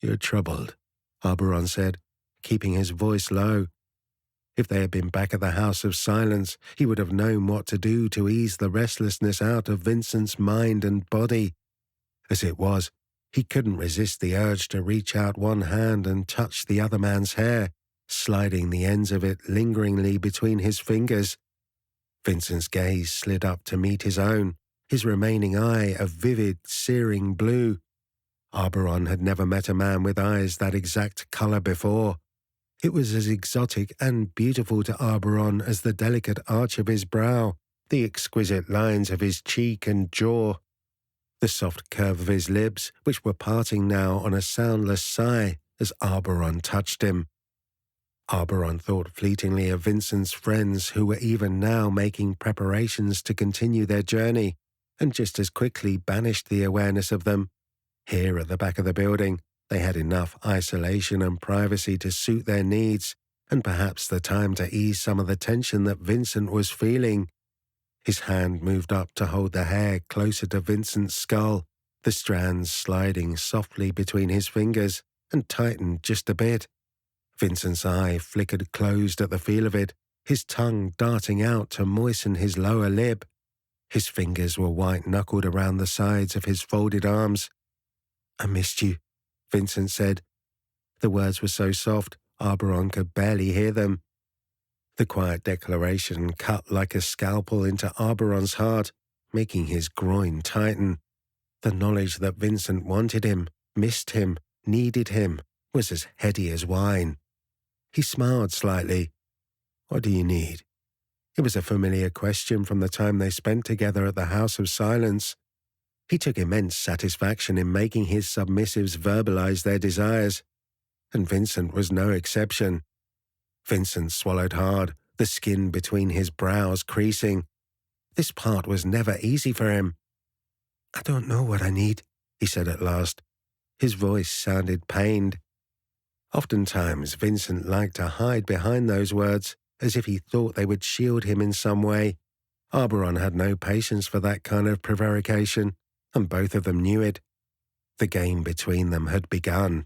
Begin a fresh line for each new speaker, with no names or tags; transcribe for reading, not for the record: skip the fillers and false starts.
"You're troubled," Arboron said, keeping his voice low. If they had been back at the House of Silence, he would have known what to do to ease the restlessness out of Vincent's mind and body. As it was, he couldn't resist the urge to reach out one hand and touch the other man's hair, sliding the ends of it lingeringly between his fingers. Vincent's gaze slid up to meet his own, his remaining eye a vivid, searing blue. Arboron had never met a man with eyes that exact colour before. It was as exotic and beautiful to Arboron as the delicate arch of his brow, the exquisite lines of his cheek and jaw, the soft curve of his lips, which were parting now on a soundless sigh as Arboron touched him. Arboron thought fleetingly of Vincent's friends who were even now making preparations to continue their journey, and just as quickly banished the awareness of them. Here at the back of the building, they had enough isolation and privacy to suit their needs, and perhaps the time to ease some of the tension that Vincent was feeling. His hand moved up to hold the hair closer to Vincent's skull, the strands sliding softly between his fingers, and tightened just a bit. Vincent's eye flickered closed at the feel of it, his tongue darting out to moisten his lower lip. His fingers were white-knuckled around the sides of his folded arms. "I missed you," Vincent said. The words were so soft, Arboron could barely hear them. The quiet declaration cut like a scalpel into Arboron's heart, making his groin tighten. The knowledge that Vincent wanted him, missed him, needed him, was as heady as wine. He smiled slightly. "What do you need?" It was a familiar question from the time they spent together at the House of Silence. He took immense satisfaction in making his submissives verbalize their desires, and Vincent was no exception. Vincent swallowed hard, the skin between his brows creasing. This part was never easy for him. "I don't know what I need," he said at last. His voice sounded pained. Oftentimes Vincent liked to hide behind those words, as if he thought they would shield him in some way. Arboron had no patience for that kind of prevarication, and both of them knew it. The game between them had begun.